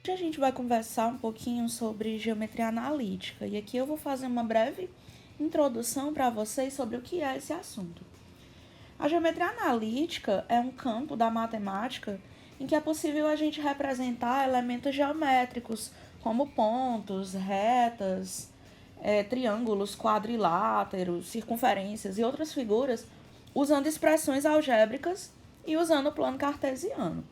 Hoje a gente vai conversar um pouquinho sobre geometria analítica e aqui eu vou fazer uma breve introdução para vocês sobre o que é esse assunto. A geometria analítica é um campo da matemática em que é possível a gente representar elementos geométricos como pontos, retas, triângulos, quadriláteros, circunferências e outras figuras usando expressões algébricas e usando o plano cartesiano.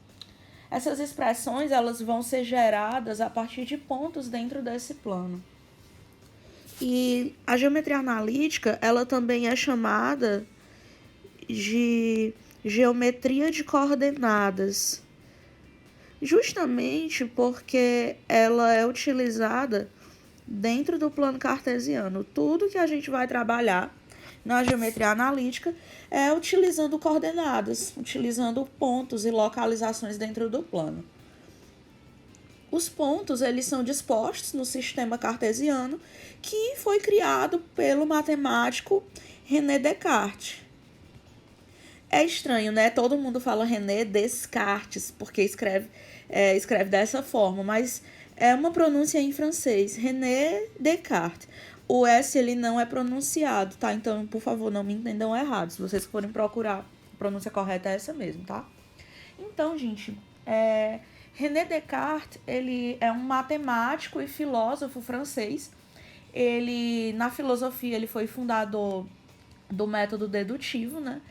Essas expressões elas vão ser geradas a partir de pontos dentro desse plano. E a geometria analítica ela também é chamada de geometria de coordenadas, justamente porque ela é utilizada dentro do plano cartesiano. Tudo que a gente vai trabalhar na geometria analítica é utilizando coordenadas, utilizando pontos e localizações dentro do plano. Os pontos eles são dispostos no sistema cartesiano que foi criado pelo matemático René Descartes. É estranho, né? Todo mundo fala René Descartes, porque escreve dessa forma, mas é uma pronúncia em francês, René Descartes. O S ele não é pronunciado, tá? Então, por favor, não me entendam errado. Se vocês forem procurar, a pronúncia correta é essa mesmo, tá? Então, gente, René Descartes, ele é um matemático e filósofo francês. Ele, na filosofia, ele foi fundador do método dedutivo, né?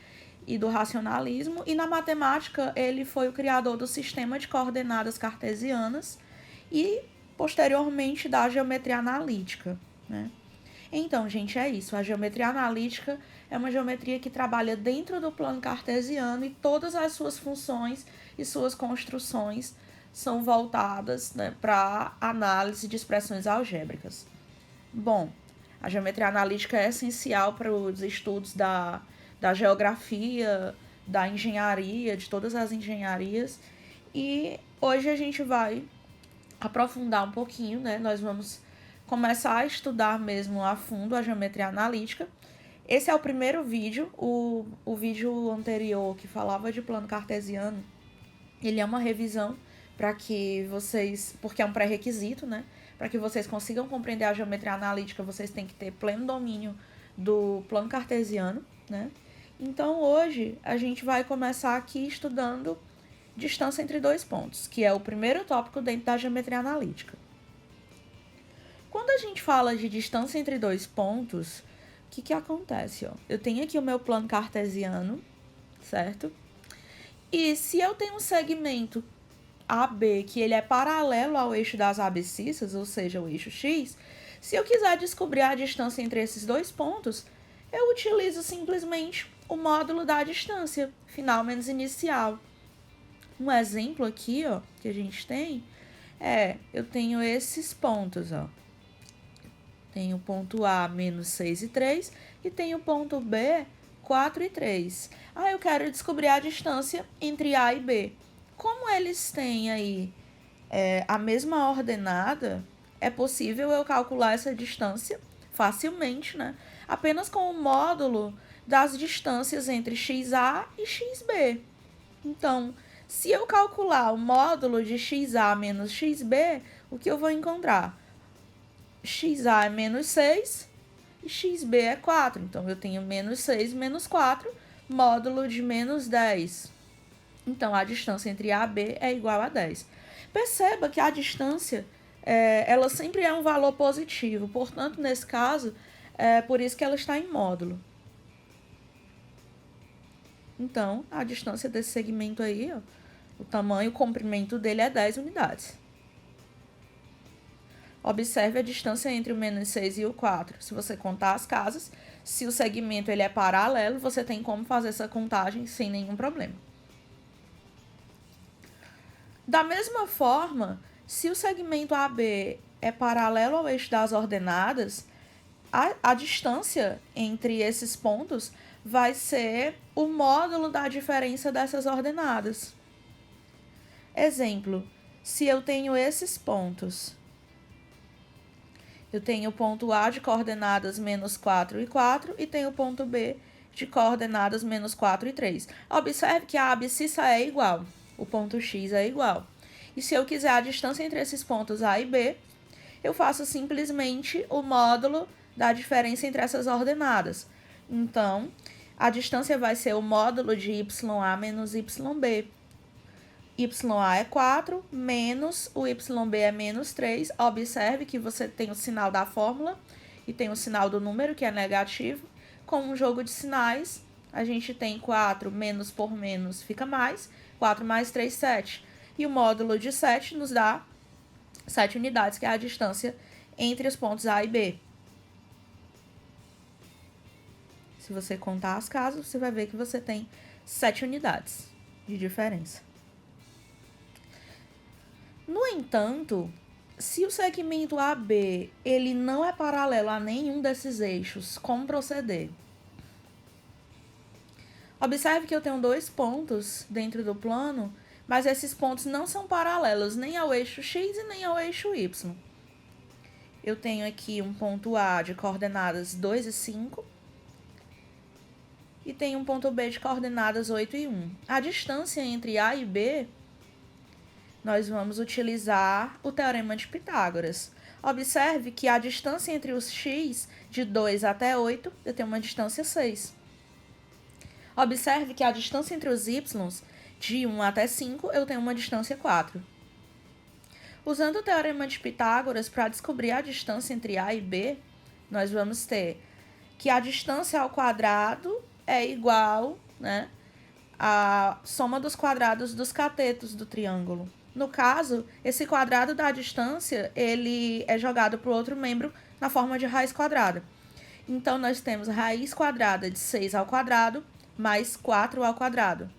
E do racionalismo. E na matemática, ele foi o criador do sistema de coordenadas cartesianas e, posteriormente, da geometria analítica, né? Então, gente, é isso. A geometria analítica é uma geometria que trabalha dentro do plano cartesiano e todas as suas funções e suas construções são voltadas, né, para análise de expressões algébricas. Bom, a geometria analítica é essencial para os estudos da geografia, da engenharia, de todas as engenharias. E hoje a gente vai aprofundar um pouquinho, né? Nós vamos começar a estudar mesmo a fundo a geometria analítica. Esse é o primeiro vídeo. O vídeo anterior que falava de plano cartesiano, ele é uma revisão para que vocês, porque é um pré-requisito, né? Para que vocês consigam compreender a geometria analítica, vocês têm que ter pleno domínio do plano cartesiano, né? Então, hoje, a gente vai começar aqui estudando distância entre dois pontos, que é o primeiro tópico dentro da geometria analítica. Quando a gente fala de distância entre dois pontos, o que acontece? Ó? Eu tenho aqui o meu plano cartesiano, certo? E se eu tenho um segmento AB que ele é paralelo ao eixo das abscissas, ou seja, o eixo X, se eu quiser descobrir a distância entre esses dois pontos, eu utilizo simplesmente o módulo da distância, final menos inicial. Um exemplo aqui, ó, que a gente tem eu tenho esses pontos, ó. Tenho o ponto A, menos 6 e 3, e tenho o ponto B, 4 e 3. Eu quero descobrir a distância entre A e B. Como eles têm aí a mesma ordenada, é possível eu calcular essa distância facilmente, né? Apenas com o módulo das distâncias entre XA e XB. Então, se eu calcular o módulo de XA menos XB, o que eu vou encontrar? XA é menos 6 e XB é 4. Então, eu tenho menos 6 menos 4, módulo de menos 10. Então, a distância entre A e B é igual a 10. Perceba que a distância, ela sempre é um valor positivo. Portanto, nesse caso, é por isso que ela está em módulo. Então, a distância desse segmento aí, ó, o tamanho, o comprimento dele é 10 unidades. Observe a distância entre o menos 6 e o 4. Se você contar as casas, se o segmento ele é paralelo, você tem como fazer essa contagem sem nenhum problema. Da mesma forma, se o segmento AB é paralelo ao eixo das ordenadas, a distância entre esses pontos vai ser o módulo da diferença dessas ordenadas. Exemplo, se eu tenho esses pontos, eu tenho o ponto A de coordenadas menos 4 e 4 e tenho o ponto B de coordenadas menos 4 e 3. Observe que a abscissa é igual, o ponto X é igual. E se eu quiser a distância entre esses pontos A e B, eu faço simplesmente o módulo da diferença entre essas ordenadas. Então, a distância vai ser o módulo de YA menos YB. YA é 4, menos o YB é menos 3. Observe que você tem o sinal da fórmula e tem o sinal do número, que é negativo. Com um jogo de sinais, a gente tem 4 menos por menos fica mais. 4 mais 3, 7. E o módulo de 7 nos dá 7 unidades, que é a distância entre os pontos A e B. Se você contar as casas, você vai ver que você tem 7 unidades de diferença. No entanto, se o segmento AB ele não é paralelo a nenhum desses eixos, como proceder? Observe que eu tenho 2 pontos dentro do plano, mas esses pontos não são paralelos nem ao eixo X e nem ao eixo Y. Eu tenho aqui um ponto A de coordenadas 2 e 5 e tenho um ponto B de coordenadas 8 e 1. A distância entre A e B, nós vamos utilizar o teorema de Pitágoras. Observe que a distância entre os x de 2 até 8, eu tenho uma distância 6. Observe que a distância entre os y de 1 até 5, eu tenho uma distância 4. Usando o teorema de Pitágoras para descobrir a distância entre A e B, nós vamos ter que a distância ao quadrado é igual, né, à soma dos quadrados dos catetos do triângulo. No caso, esse quadrado da distância, ele é jogado para o outro membro na forma de raiz quadrada. Então, nós temos raiz quadrada de 6 ao quadrado mais 4 ao quadrado.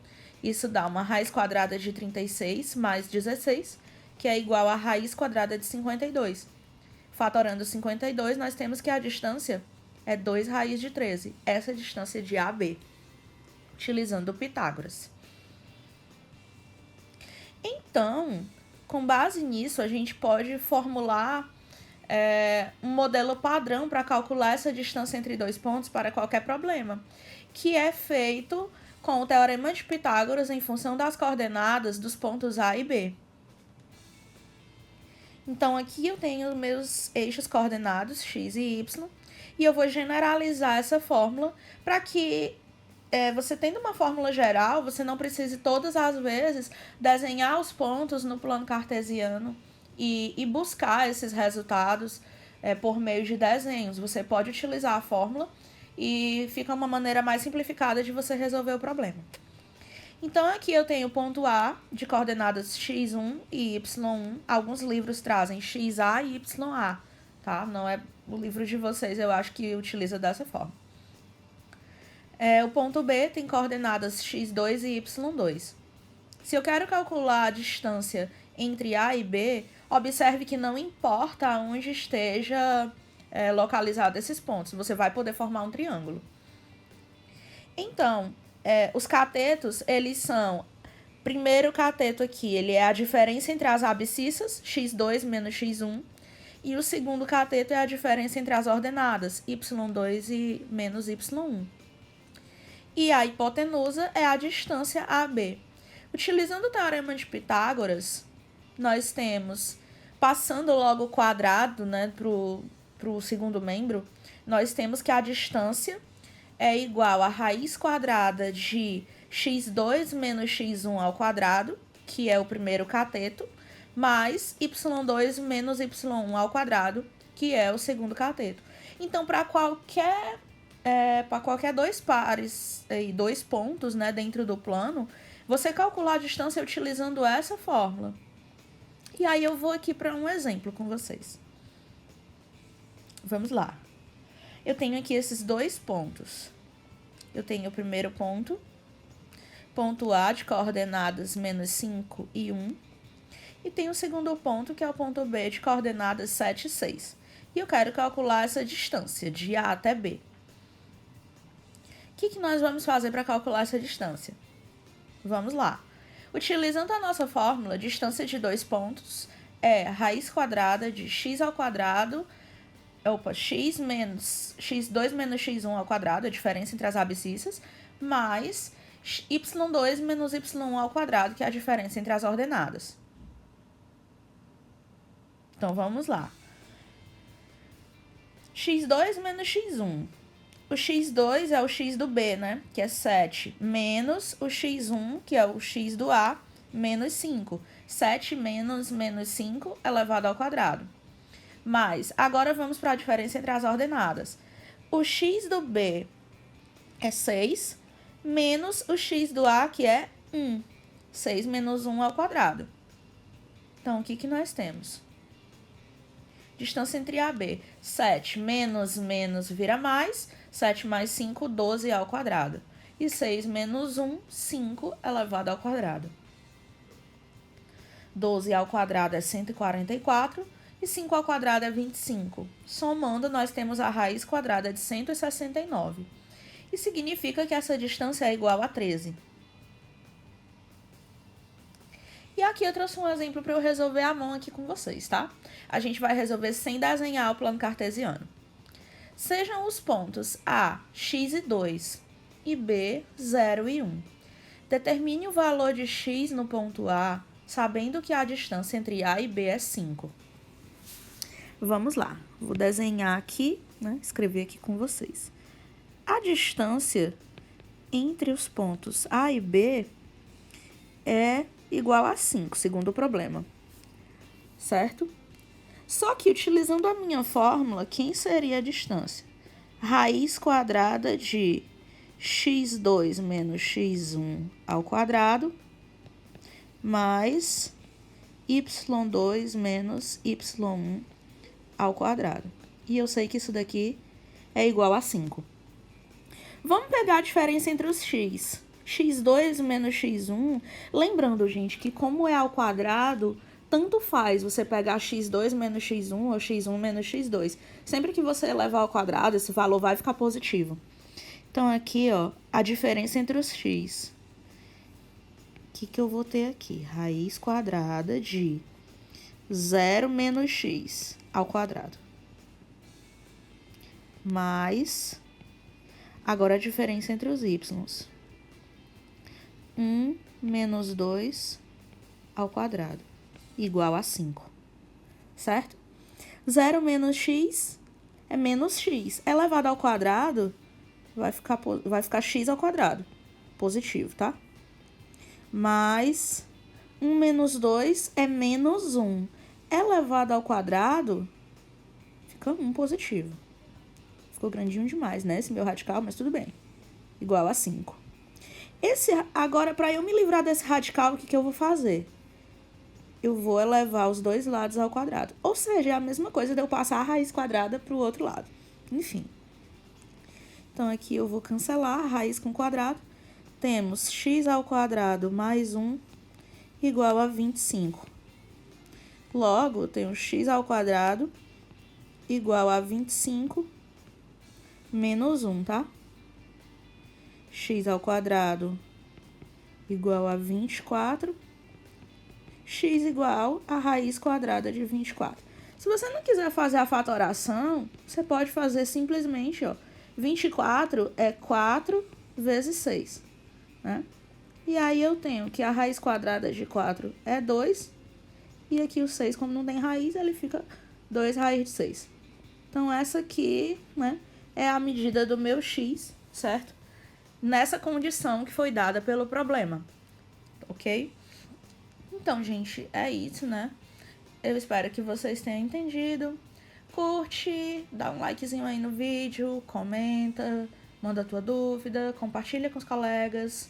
Isso dá uma raiz quadrada de 36 mais 16, que é igual a raiz quadrada de 52. Fatorando 52, nós temos que a distância é 2 raiz de 13. Essa é a distância de AB, utilizando o Pitágoras. Então, com base nisso, a gente pode formular um modelo padrão para calcular essa distância entre 2 pontos para qualquer problema, que é feito com o teorema de Pitágoras em função das coordenadas dos pontos A e B. Então, aqui eu tenho meus eixos coordenados, x e y, e eu vou generalizar essa fórmula para que você tendo uma fórmula geral, você não precise todas as vezes desenhar os pontos no plano cartesiano e buscar esses resultados por meio de desenhos. Você pode utilizar a fórmula e fica uma maneira mais simplificada de você resolver o problema. Então, aqui eu tenho o ponto A de coordenadas x1 e y1. Alguns livros trazem xa e ya, tá? Não é o livro de vocês, eu acho que utiliza dessa forma. O ponto B tem coordenadas x2 e y2. Se eu quero calcular a distância entre A e B, observe que não importa onde esteja localizado esses pontos, você vai poder formar um triângulo. Então, os catetos, eles são... Primeiro cateto aqui, ele é a diferença entre as abscissas, x2 menos x1. E o segundo cateto é a diferença entre as ordenadas, y2 e menos y1. E a hipotenusa é a distância AB. Utilizando o teorema de Pitágoras, nós temos, passando logo o quadrado, né, para o segundo membro, nós temos que a distância é igual a raiz quadrada de x2 menos x1 ao quadrado, que é o primeiro cateto, mais y2 menos y1 ao quadrado, que é o segundo cateto. Então, para qualquer 2 pares e 2 pontos, né, dentro do plano, você calcular a distância utilizando essa fórmula. E aí eu vou aqui para um exemplo com vocês. Vamos lá. Eu tenho aqui esses 2 pontos. Eu tenho o primeiro ponto, ponto A de coordenadas menos 5 e 1. E tenho o segundo ponto, que é o ponto B de coordenadas 7 e 6. E eu quero calcular essa distância de A até B. O que nós vamos fazer para calcular essa distância? Vamos lá. Utilizando a nossa fórmula, distância de 2 pontos é raiz quadrada de x ao quadrado, x2 menos x1 ao quadrado, a diferença entre as abscissas, mais y2 menos y1 ao quadrado, que é a diferença entre as ordenadas. Então, vamos lá. x2 menos x1. O x2 é o x do B, né? Que é 7, menos o x1, que é o x do A, menos 5. 7 menos 5 elevado ao quadrado. Mas, agora vamos para a diferença entre as ordenadas. O x do B é 6, menos o x do A, que é 1. 6 menos 1 ao quadrado. Então, o que nós temos? Distância entre A e B. 7 menos vira mais. 7 mais 5, 12 ao quadrado. E 6 menos 1, 5 elevado ao quadrado. 12 ao quadrado é 144 e 5 ao quadrado é 25. Somando, nós temos a raiz quadrada de 169. E significa que essa distância é igual a 13. E aqui eu trouxe um exemplo para eu resolver à mão aqui com vocês, tá? A gente vai resolver sem desenhar o plano cartesiano. Sejam os pontos A, x e 2, e B, 0 e 1. Determine o valor de x no ponto A, sabendo que a distância entre A e B é 5. Vamos lá. Vou desenhar aqui, né? Escrever aqui com vocês. A distância entre os pontos A e B é igual a 5, segundo o problema. Certo? Só que, utilizando a minha fórmula, quem seria a distância? Raiz quadrada de x2 menos x1 ao quadrado, mais y2 menos y1 ao quadrado. E eu sei que isso daqui é igual a 5. Vamos pegar a diferença entre os x. x2 menos x1. Lembrando, gente, que como é ao quadrado, tanto faz você pegar x2 menos x1 ou x1 menos x2. Sempre que você elevar ao quadrado, esse valor vai ficar positivo. Então, aqui, ó, a diferença entre os x. O que eu vou ter aqui? Raiz quadrada de 0 menos x ao quadrado. Mais, agora a diferença entre os y. 1 menos 2 ao quadrado, igual a 5, certo? 0 menos x é menos x. Elevado ao quadrado, vai ficar x ao quadrado, positivo, tá? Mais 1 menos 2 é menos 1. Elevado ao quadrado, fica 1 positivo. Ficou grandinho demais, né? Esse meu radical, mas tudo bem. Igual a 5. Agora, para eu me livrar desse radical, o que eu vou fazer? Eu vou elevar os dois lados ao quadrado. Ou seja, é a mesma coisa de eu passar a raiz quadrada para o outro lado. Enfim. Então, aqui eu vou cancelar a raiz com quadrado. Temos x ao quadrado mais 1 igual a 25. Logo, eu tenho x ao quadrado igual a 25 menos 1, tá? X ao quadrado igual a 24. X igual a raiz quadrada de 24. Se você não quiser fazer a fatoração, você pode fazer simplesmente, ó, 24 é 4 vezes 6, né? E aí eu tenho que a raiz quadrada de 4 é 2, e aqui o 6, como não tem raiz, ele fica 2 raiz de 6. Então, essa aqui, né, é a medida do meu x, certo? Nessa condição que foi dada pelo problema, ok? Então, gente, é isso, né? Eu espero que vocês tenham entendido. Curte, dá um likezinho aí no vídeo, comenta, manda a tua dúvida, compartilha com os colegas.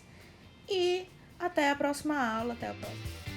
E até a próxima aula, até a próxima.